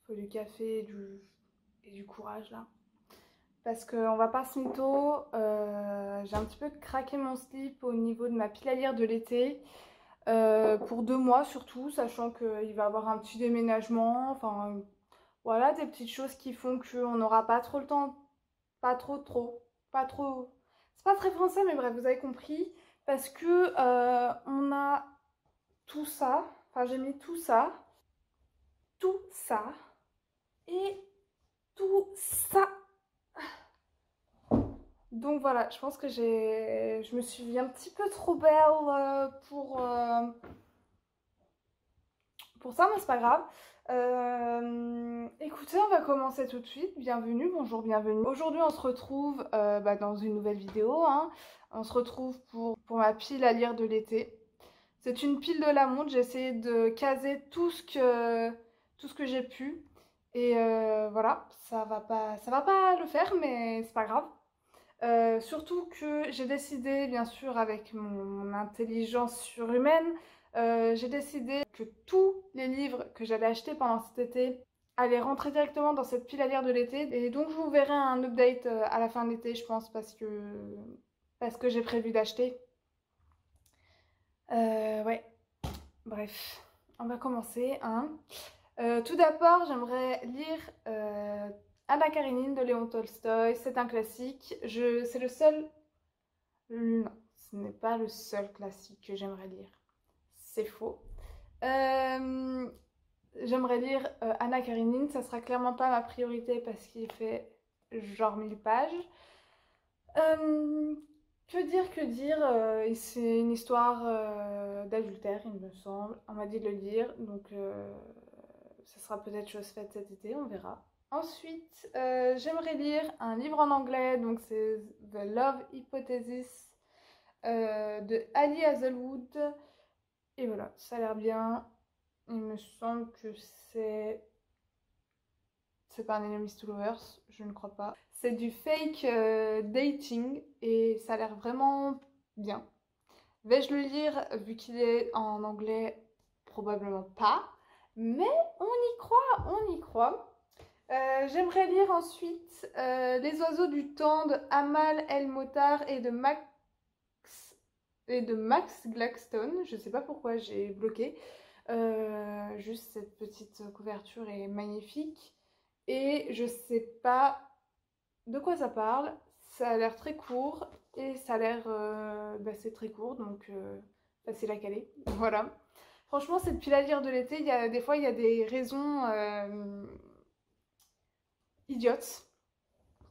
faut du café et du courage là. Parce qu'on va pas se mytho, j'ai un petit peu craqué mon slip au niveau de ma pile à lire de l'été. Pour 2 mois surtout, sachant qu'il va y avoir un petit déménagement. Enfin, voilà, des petites choses qui font qu'on n'aura pas trop le temps. Pas pas trop. C'est pas très français, mais bref, vous avez compris. Parce que on a tout ça. Enfin, j'ai mis tout ça. Tout ça. Et tout ça. Donc voilà, je pense que je me suis mis un petit peu trop belle pour ça, mais c'est pas grave. Écoutez, on va commencer tout de suite. Bienvenue, bonjour, bienvenue. Aujourd'hui, on se retrouve dans une nouvelle vidéo. Hein. On se retrouve pour ma pile à lire de l'été. C'est une pile de la montre. J'ai essayé de caser tout ce que j'ai pu. Et voilà, ça va pas le faire, mais c'est pas grave. Surtout que j'ai décidé, bien sûr, avec mon intelligence surhumaine, j'ai décidé que tous les livres que j'allais acheter pendant cet été allaient rentrer directement dans cette pile à lire de l'été. Et donc je vous verrai un update à la fin de l'été, je pense, parce que j'ai prévu d'acheter. Ouais, bref, on va commencer. Hein. Tout d'abord, j'aimerais lire Anna Karenine de Léon Tolstoï. C'est un classique. C'est le seul... Non, ce n'est pas le seul classique que j'aimerais lire. C'est faux. J'aimerais lire Anna Karenine. Ça sera clairement pas ma priorité parce qu'il fait genre 1000 pages. Que dire c'est une histoire d'adultère, il me semble. On m'a dit de le lire, donc ça sera peut-être chose faite cet été, on verra. Ensuite, j'aimerais lire un livre en anglais, donc c'est The Love Hypothesis de Ali Hazelwood. Et voilà, ça a l'air bien. Il me semble que c'est pas un Enemies to Lovers, je ne crois pas. C'est du fake dating et ça a l'air vraiment bien. Vais-je le lire vu qu'il est en anglais? Probablement pas. Mais on y croit, on y croit. J'aimerais lire ensuite Les oiseaux du temps de Amal El Motar et de Max Gladstone. Je sais pas pourquoi j'ai bloqué. Juste cette petite couverture est magnifique. Et je sais pas de quoi ça parle. Ça a l'air très court et ça a l'air... c'est très court, donc facile à caler. Voilà. Franchement, cette pile à lire de l'été, des fois, il y a des raisons idiotes.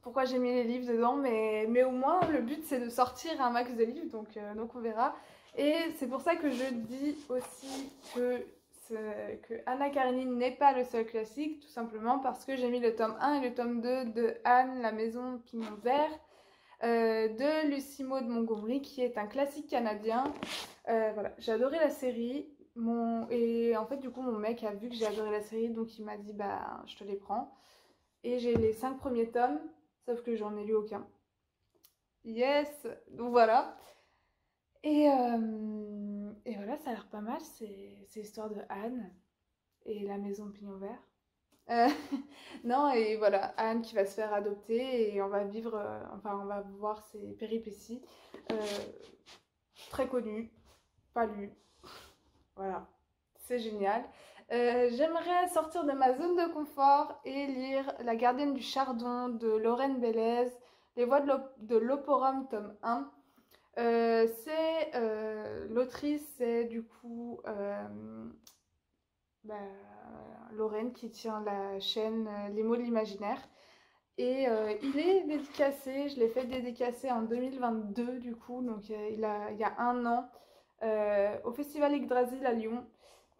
Pourquoi j'ai mis les livres dedans, mais au moins, le but, c'est de sortir un max de livres, donc on verra. Et c'est pour ça que je dis aussi que Anna Karenine n'est pas le seul classique, tout simplement parce que j'ai mis le tome 1 et le tome 2 de Anne, la maison pignon vert, de Lucy Maud Montgomery, qui est un classique canadien. Voilà, j'ai adoré la série. Et en fait, du coup, mon mec a vu que j'ai adoré la série, donc il m'a dit, bah, je te les prends. Et j'ai les 5 premiers tomes, sauf que j'en ai lu aucun. Yes! Donc voilà. Et voilà, ça a l'air pas mal, c'est l'histoire de Anne et la maison de pignon vert. Euh, non, et voilà, Anne qui va se faire adopter et on va vivre, on va voir ses péripéties. Euh, Très connu, pas lu. Voilà, c'est génial. J'aimerais sortir de ma zone de confort et lire La gardienne du chardon de Lorraine Bellez, Les voix de l'Oporum, tome 1. L'autrice, c'est du coup Lorraine qui tient la chaîne Les mots de l'imaginaire. Et il est dédicacé, je l'ai fait dédicacer en 2022 du coup, donc il y a un an, au Festival Yggdrasil à Lyon.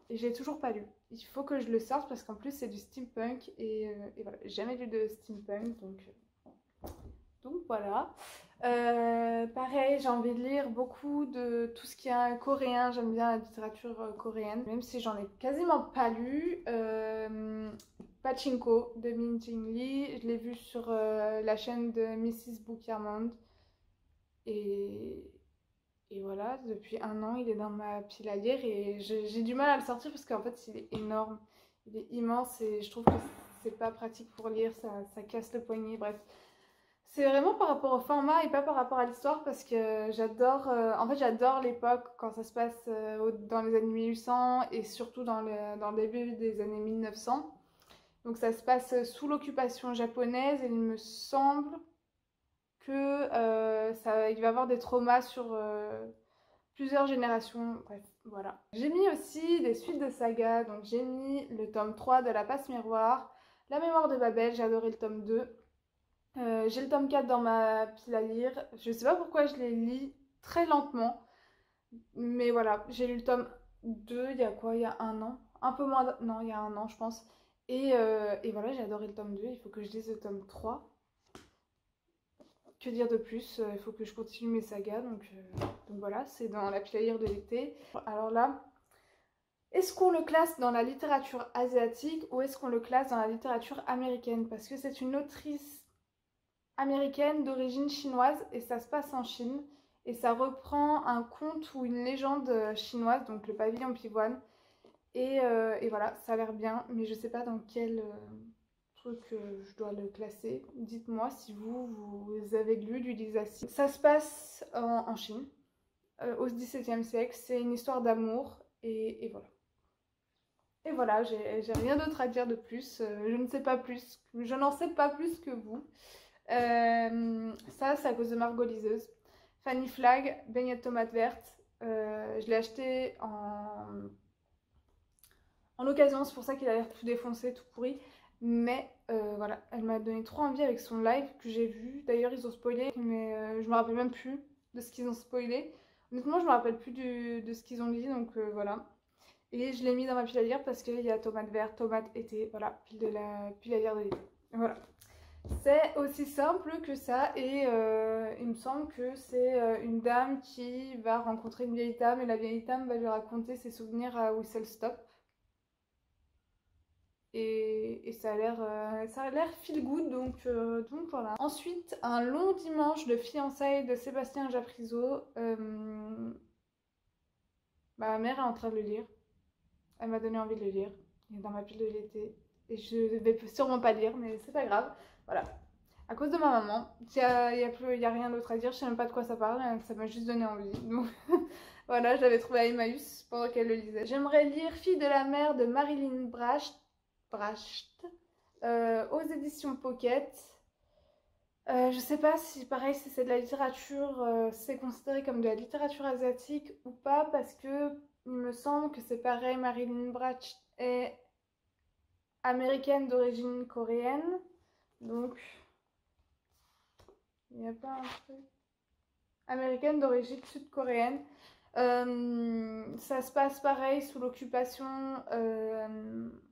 Et j'ai toujours pas lu. Il faut que je le sorte parce qu'en plus c'est du steampunk et voilà, j'ai jamais lu de steampunk donc voilà. Pareil, j'ai envie de lire beaucoup de tout ce qui est coréen. J'aime bien la littérature coréenne, même si j'en ai quasiment pas lu. Pachinko de Min Jin Lee, je l'ai vu sur la chaîne de Mrs. Bookiermond. Et voilà, depuis un an, il est dans ma pile à lire et j'ai du mal à le sortir parce qu'en fait, il est énorme. Il est immense et je trouve que c'est pas pratique pour lire, ça casse le poignet, bref. C'est vraiment par rapport au format et pas par rapport à l'histoire parce que j'adore, en fait j'adore l'époque quand ça se passe dans les années 1800 et surtout dans le début des années 1900. Donc ça se passe sous l'occupation japonaise et il me semble que il va y avoir des traumas sur plusieurs générations. Bref, voilà. J'ai mis aussi des suites de sagas, donc j'ai mis le tome 3 de La Passe Miroir, La Mémoire de Babel, j'ai adoré le tome 2. J'ai le tome 4 dans ma pile à lire. Je sais pas pourquoi je les lis très lentement. Mais voilà, j'ai lu le tome 2 il y a quoi? Il y a un an. Un peu moins non, il y a un an je pense. Et voilà, j'ai adoré le tome 2. Il faut que je lise le tome 3. Que dire de plus? Il faut que je continue mes sagas. Donc voilà, c'est dans la pile à lire de l'été. Alors là, est-ce qu'on le classe dans la littérature asiatique ou est-ce qu'on le classe dans la littérature américaine? Parce que c'est une autrice américaine d'origine chinoise et ça se passe en Chine et ça reprend un conte ou une légende chinoise, donc le pavillon pivoine et voilà, ça a l'air bien mais je sais pas dans quel truc je dois le classer. Dites-moi si vous avez lu du Lisacie. Ça se passe en Chine au XVIIe siècle, c'est une histoire d'amour et voilà. Et voilà, j'ai rien d'autre à dire de plus, je ne sais pas plus, je n'en sais pas plus que vous. Ça, c'est à cause de Margot Liseuse. Fanny Flagg, beignet de tomate verte. Je l'ai acheté en occasion, c'est pour ça qu'il a l'air tout défoncé, tout pourri. Mais voilà, elle m'a donné trop envie avec son live que j'ai vu. D'ailleurs, ils ont spoilé, mais je me rappelle même plus de ce qu'ils ont spoilé. Honnêtement, je me rappelle plus de ce qu'ils ont dit, donc voilà. Et je l'ai mis dans ma pile à lire parce qu'il y a tomate verte, tomate été, voilà, pile à lire de l'été. Voilà. C'est aussi simple que ça et il me semble que c'est une dame qui va rencontrer une vieille dame et la vieille dame va lui raconter ses souvenirs à Whistle Stop. Et ça a l'air feel good donc voilà. Ensuite, un long dimanche de fiançailles de Sébastien Japrisot. Ma mère est en train de le lire. Elle m'a donné envie de le lire. Il est dans ma pile de l'été. Et je vais sûrement pas le lire, mais c'est pas grave. Voilà. À cause de ma maman. Il y a rien d'autre à dire. Je sais même pas de quoi ça parle. Ça m'a juste donné envie. Donc voilà, je l'avais trouvé à Emmaüs pendant qu'elle le lisait. J'aimerais lire Fille de la mer de Marilyn Bracht aux éditions Pocket. Je sais pas si pareil si c'est de la littérature, c'est considéré comme de la littérature asiatique ou pas parce que il me semble que c'est pareil, Marilyn Bracht est américaine d'origine coréenne, donc il n'y a pas un truc américaine d'origine sud-coréenne. Ça se passe pareil sous l'occupation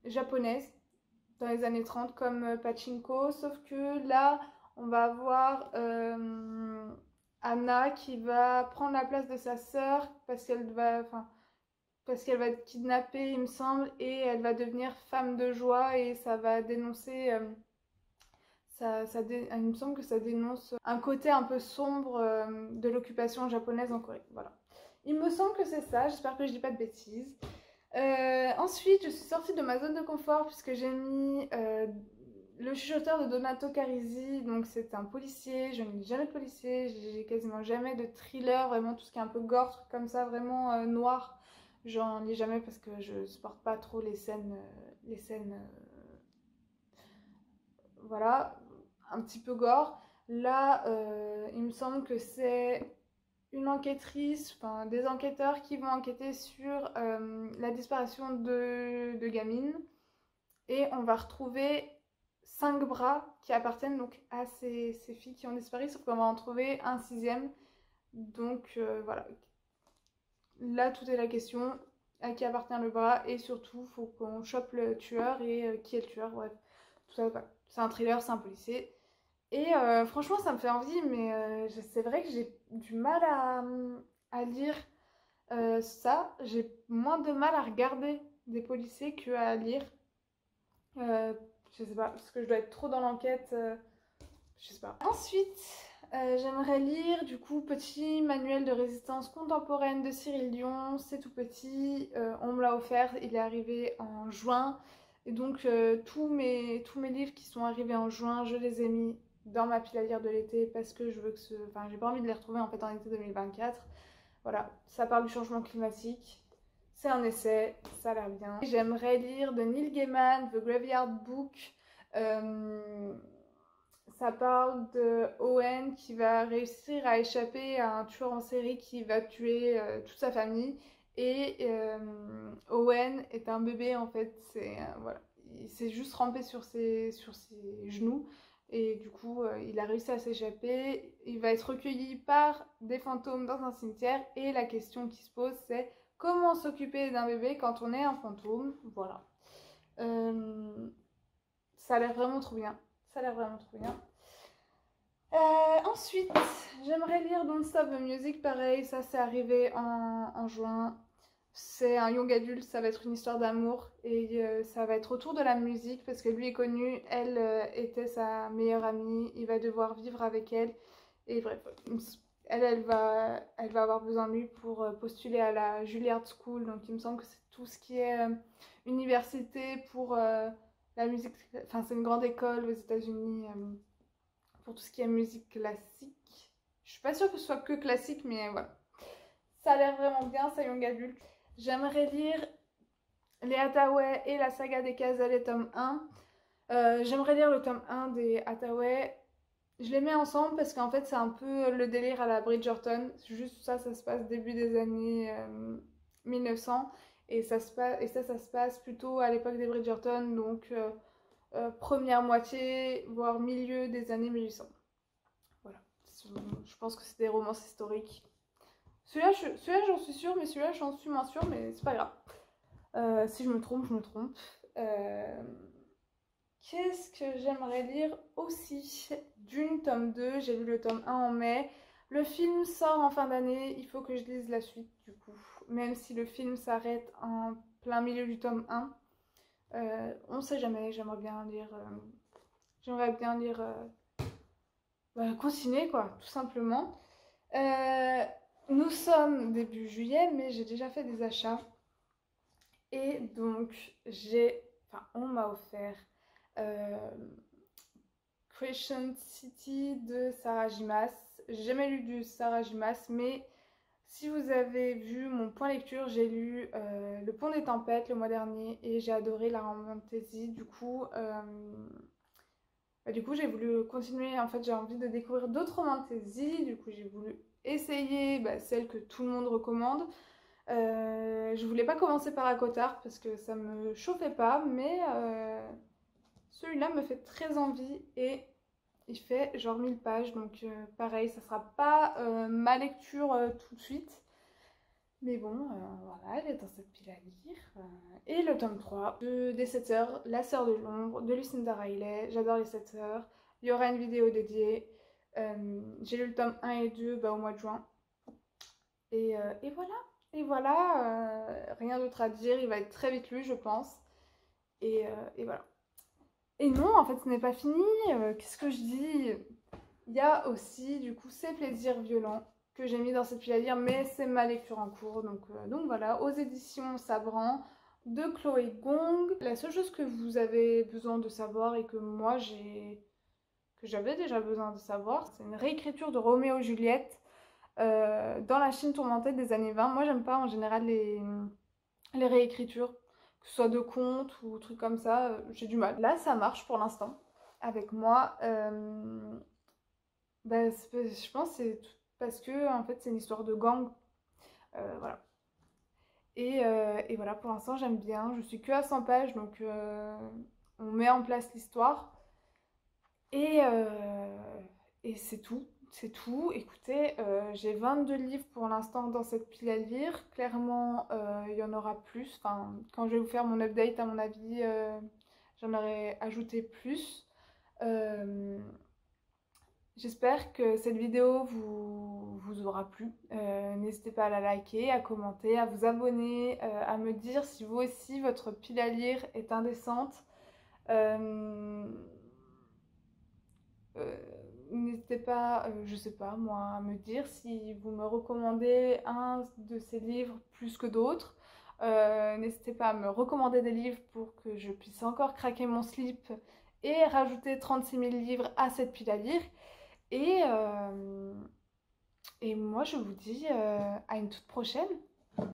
japonaise dans les années 30 comme Pachinko, sauf que là on va avoir Anna qui va prendre la place de sa sœur parce qu'elle va être kidnappée il me semble et elle va devenir femme de joie et ça va dénoncer il me semble que ça dénonce un côté un peu sombre de l'occupation japonaise en Corée. Voilà. Il me semble que c'est ça, j'espère que je dis pas de bêtises. Ensuite, je suis sortie de ma zone de confort puisque j'ai mis Le chuchoteur de Donato Carisi. Donc c'est un policier, je ne lis jamais de policier, j'ai quasiment jamais de thriller, vraiment tout ce qui est un peu gore, truc comme ça, vraiment noir. J'en lis jamais parce que je supporte pas trop les scènes voilà, un petit peu gore. Là, il me semble que c'est une enquêtrice, enfin des enquêteurs qui vont enquêter sur la disparition de gamines. Et on va retrouver 5 bras qui appartiennent donc à ces filles qui ont disparu, sauf qu'on va en trouver un 6e. Donc voilà. Là, tout est la question, à qui appartient le bras et surtout, faut qu'on chope le tueur et qui est le tueur, bref. Tout ça, voilà. C'est un thriller, c'est un policier. Et franchement, ça me fait envie, mais c'est vrai que j'ai du mal à lire ça. J'ai moins de mal à regarder des policiers qu'à lire. Je sais pas, parce que je dois être trop dans l'enquête. Je sais pas. Ensuite, j'aimerais lire du coup Petit manuel de résistance contemporaine de Cyril Dion. C'est tout petit, on me l'a offert, il est arrivé en juin. Et donc tous mes livres qui sont arrivés en juin, je les ai mis dans ma pile à lire de l'été parce que je veux que enfin, j'ai pas envie de les retrouver en fait en été 2024. Voilà, ça parle du changement climatique. C'est un essai, ça a l'air bien. J'aimerais lire de Neil Gaiman, The Graveyard Book. Ça parle de Owen qui va réussir à échapper à un tueur en série qui va tuer toute sa famille. Et Owen est un bébé en fait, voilà. Il s'est juste rampé sur ses genoux et du coup il a réussi à s'échapper. Il va être recueilli par des fantômes dans un cimetière et la question qui se pose c'est comment s'occuper d'un bébé quand on est un fantôme. Voilà. Ça a l'air vraiment trop bien. Ça a l'air vraiment trop bien. Ensuite, j'aimerais lire Don't Stop the Music, pareil, ça c'est arrivé en juin. C'est un young adulte, ça va être une histoire d'amour et ça va être autour de la musique parce que lui est connu, elle était sa meilleure amie, il va devoir vivre avec elle et bref, elle va avoir besoin de lui pour postuler à la Juilliard School, donc il me semble que c'est tout ce qui est université pour la musique, enfin c'est une grande école aux États-Unis pour tout ce qui est musique classique. Je suis pas sûre que ce soit que classique, mais voilà. Ça a l'air vraiment bien, ça young adulte. J'aimerais lire les Hathaway et la saga des Cazale, tome 1. J'aimerais lire le tome 1 des Hathaway. Je les mets ensemble parce qu'en fait c'est un peu le délire à la Bridgerton. Juste ça se passe début des années 1900 et ça se passe plutôt à l'époque des Bridgerton, donc première moitié, voire milieu des années 1800. Voilà, je pense que c'est des romances historiques. Celui-là j'en suis sûre, mais celui-là j'en suis moins sûre, mais c'est pas grave. Si je me trompe, je me trompe. Qu'est-ce que j'aimerais lire aussi? Dune, tome 2, j'ai lu le tome 1 en mai. Le film sort en fin d'année, il faut que je lise la suite du coup. Même si le film s'arrête en plein milieu du tome 1. On sait jamais, j'aimerais bien lire... continuer quoi, tout simplement. Nous sommes début juillet, mais j'ai déjà fait des achats. Et donc, on m'a offert Crescent City de Sarah J. Maas. J'ai jamais lu du Sarah J. Maas, mais si vous avez vu mon point lecture, j'ai lu Le Pont des Tempêtes le mois dernier et j'ai adoré la fantasy. Du coup, j'ai voulu continuer. En fait, j'ai envie de découvrir d'autres fantasy. Du coup, j'ai voulu essayer celle que tout le monde recommande. Je voulais pas commencer par ACOTAR parce que ça me chauffait pas, mais celui-là me fait très envie et il fait genre 1000 pages, donc pareil, ça sera pas ma lecture tout de suite. Mais bon, voilà, elle est dans cette pile à lire. Et le tome 3 des 7 sœurs, La sœur de l'ombre, de Lucinda Riley. J'adore les 7 sœurs. Il y aura une vidéo dédiée. J'ai lu le tome 1 et 2 au mois de juin. Et voilà. Et voilà, rien d'autre à dire. Il va être très vite lu, je pense. Et voilà. Et non, en fait, ce n'est pas fini. Qu'est-ce que je dis? Il y a aussi, du coup, ces plaisirs violents que j'ai mis dans cette pile à lire, mais c'est ma lecture en cours. Donc voilà, aux éditions Sabran de Chloé Gong. La seule chose que vous avez besoin de savoir et que moi j'avais déjà besoin de savoir, c'est une réécriture de Roméo et Juliette dans la Chine tourmentée des années 20. Moi, j'aime pas en général les réécritures, que ce soit de contes ou trucs comme ça, j'ai du mal. Là, ça marche pour l'instant avec moi. Je pense que c'est parce que en fait c'est une histoire de gang, voilà. Et voilà, pour l'instant j'aime bien. Je suis que à 100 pages, donc on met en place l'histoire et c'est tout. C'est tout. Écoutez, j'ai 22 livres pour l'instant dans cette pile à lire. Clairement, il y en aura plus. Enfin, quand je vais vous faire mon update, à mon avis, j'en aurai ajouté plus. J'espère que cette vidéo vous aura plu. N'hésitez pas à la liker, à commenter, à vous abonner, à me dire si vous aussi votre pile à lire est indécente. N'hésitez pas, je sais pas moi, à me dire si vous me recommandez un de ces livres plus que d'autres. N'hésitez pas à me recommander des livres pour que je puisse encore craquer mon slip et rajouter 36 000 livres à cette pile à lire. Et, euh, et moi, je vous dis à une toute prochaine.